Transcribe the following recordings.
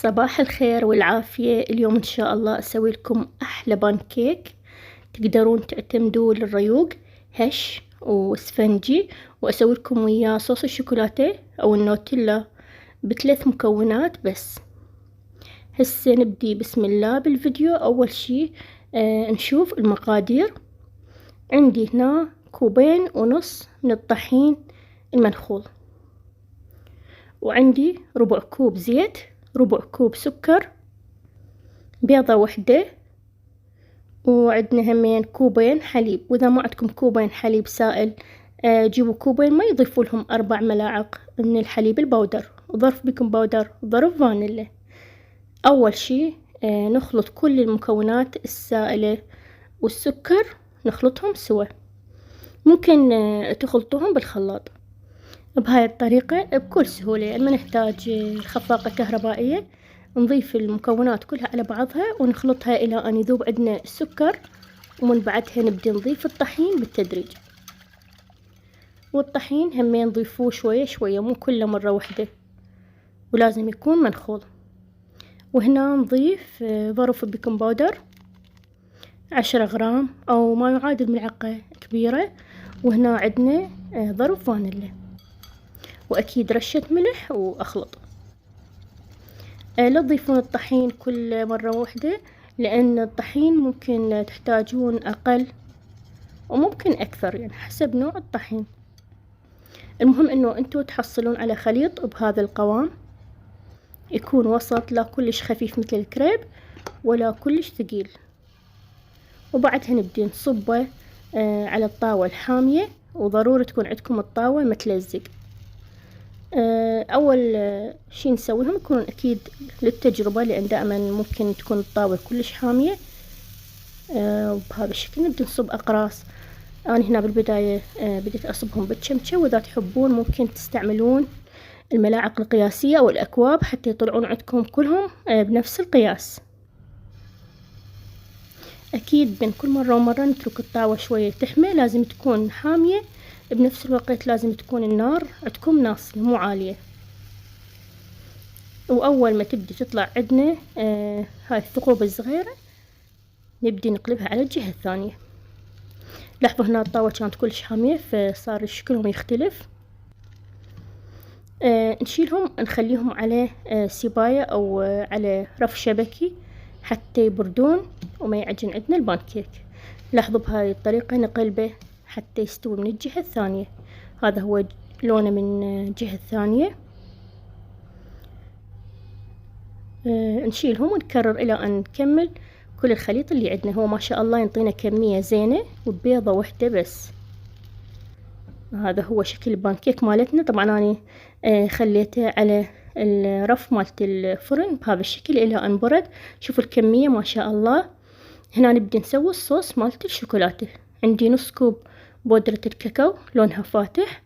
صباح الخير والعافية. اليوم إن شاء الله أسوي لكم أحلى بانكيك تقدرون تعتمدوا للريوق، هش وسفنجي، وأسوي لكم وياه صوص الشوكولاتة أو النوتيلا بثلاث مكونات بس. هسه نبدي بسم الله بالفيديو. أول شي نشوف المقادير. عندي هنا 2.5 كوب من الطحين المنخول، وعندي ربع كوب زيت، ربع كوب سكر، بيضة وحدة، وعندنا همين 2 كوب حليب. وإذا ما عندكم 2 كوب حليب سائل جيبوا 2 كوب ما يضيفوا لهم 4 ملاعق من الحليب البودر، وظرف بيكنج باودر، وظرف فانيلا. أول شي نخلط كل المكونات السائلة والسكر، نخلطهم سوا. ممكن تخلطوهم بالخلاط بهاي الطريقة بكل سهولة. يعني ما نحتاج خفاقة كهربائية. نضيف المكونات كلها على بعضها ونخلطها إلى أن يذوب عندنا السكر، ومن بعدها نبدأ نضيف الطحين بالتدريج. والطحين همين نضيفوه شوية شوية، مو كله مرة واحدة، ولازم يكون منخول. وهنا نضيف ظرف بيكنج باودر 10 غرام أو ما يعادل ملعقة كبيرة. وهنا عندنا ظرف فانيلا، وأكيد رشة ملح، وأخلط. لا تضيفون الطحين كل مرة واحدة، لأن الطحين ممكن تحتاجون أقل وممكن أكثر، يعني حسب نوع الطحين. المهم إنه أنتوا تحصلون على خليط بهذا القوام، يكون وسط، لا كلش خفيف مثل الكريب ولا كلش ثقيل. وبعدها نبدي نصبه على الطاوة الحامية، وضروري تكون عندكم الطاوة ما تلزق. أول شي نسويهم يكون أكيد للتجربة، لأن دائما ممكن تكون الطاوة كلش حامية. وبهذا الشكل نبدأ نصب أقراص. أنا هنا بالبداية بديت أصبهم بالشمشة، وإذا تحبون ممكن تستعملون الملاعق القياسية أو الأكواب حتى يطلعون عندكم كلهم بنفس القياس. أكيد بين كل مرة ومرة نترك الطاوة شوية تحمى، لازم تكون حامية، بنفس الوقت لازم تكون النار عندكم ناصية مو عالية. وأول ما تبدي تطلع عندنا هاي الثقوب الصغيرة نبدي نقلبها على الجهة الثانية. لاحظوا هنا الطاوة كانت كلش حامية فصار شكلهم يختلف. نشيلهم نخليهم على سباية أو على رف شبكي حتى يبردون وما يعجن عندنا البانكيك. لاحظوا بهاي الطريقة نقلبه حتى يستوي من الجهة الثانية. هذا هو لونه من الجهة الثانية. نشيلهم ونكرر إلى أن نكمل كل الخليط اللي عندنا. هو ما شاء الله ينطينا كمية زينة وبيضة واحدة بس. هذا هو شكل البانكيك مالتنا. طبعا أنا خليته على الرف مالت الفرن بهذا الشكل إلى أن برد. شوفوا الكمية ما شاء الله. هنا نبدأ نسوي الصوص مالت الشوكولاتة. عندي نص كوب بودرة الكاكاو لونها فاتح،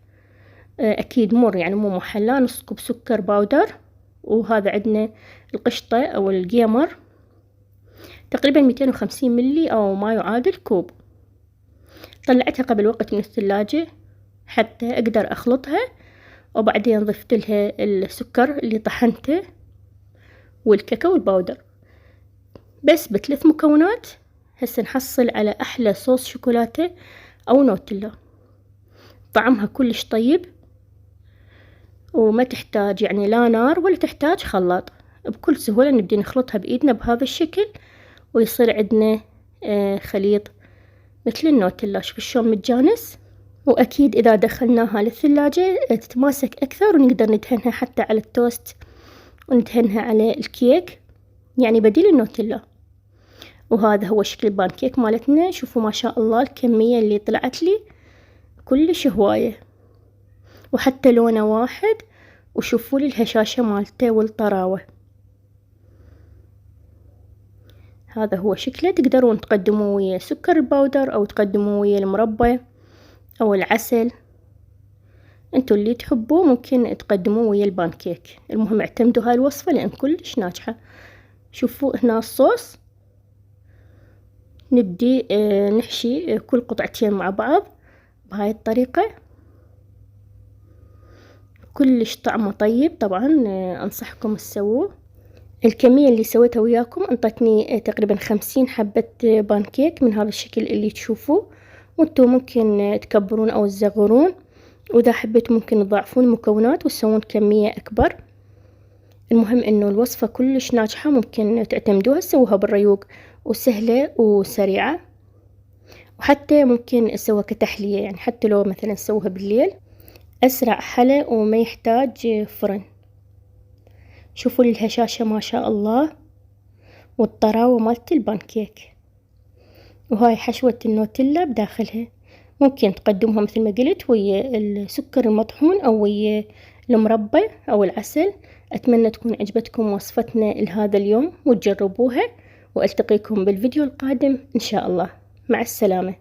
أكيد مر يعني مو محلى. نص كوب سكر باودر، وهذا عندنا القشطة أو الجيمر تقريبا 250 ملي أو ما يعادل كوب. طلعتها قبل وقت من الثلاجة حتى أقدر أخلطها، وبعدين ضفت لها السكر اللي طحنته والكاكاو الباودر بس بثلاث مكونات. هسه نحصل على أحلى صوص شوكولاتة أو نوتيلا. طعمها كلش طيب، وما تحتاج يعني لا نار ولا تحتاج خلاط. بكل سهولة نبدي نخلطها بإيدنا بهذا الشكل، ويصير عندنا خليط مثل النوتيلا. شوف شلون متجانس. وأكيد إذا دخلناها للثلاجة تتماسك أكثر، ونقدر ندهنها حتى على التوست وندهنها على الكيك، يعني بديل النوتيلا. وهذا هو شكل البانكيك مالتنا. شوفوا ما شاء الله الكمية اللي طلعت لي كلش هواية، وحتى لونه واحد. وشوفوا لي الهشاشة مالته والطراوة. هذا هو شكله. تقدرون تقدموه ويا سكر الباودر أو تقدموه ويا المربى أو العسل، انتوا اللي تحبوه ممكن تقدموه ويا البانكيك. المهم اعتمدوا هاي الوصفة لأن كلش ناجحة. شوفوا هنا الصوص. نبدي نحشي كل قطعتين مع بعض بهاي الطريقة. كلش طعمه طيب. طبعا أنصحكم تسووه. الكمية اللي سويتها وياكم انطتني تقريبا 50 حبة بانكيك من هذا الشكل اللي تشوفوه، وانتو ممكن تكبرون او تصغرون، واذا حبيتوا ممكن تضاعفون المكونات وتسوون كمية اكبر. المهم انه الوصفة كلش ناجحة، ممكن تعتمدوها، تسووها بالريوق وسهلة وسريعة، وحتى ممكن تسووها كتحلية، يعني حتى لو مثلا تسووها بالليل اسرع حلا وما يحتاج فرن. شوفوا لي الهشاشة ما شاء الله والطراوة مالت البانكيك. وهاي حشوة النوتيلا بداخلها، ممكن تقدموها مثل ما قلت ويا السكر المطحون او ويا المربى او العسل. اتمنى تكون عجبتكم وصفتنا لهذا اليوم وتجربوها، والتقيكم بالفيديو القادم ان شاء الله. مع السلامة.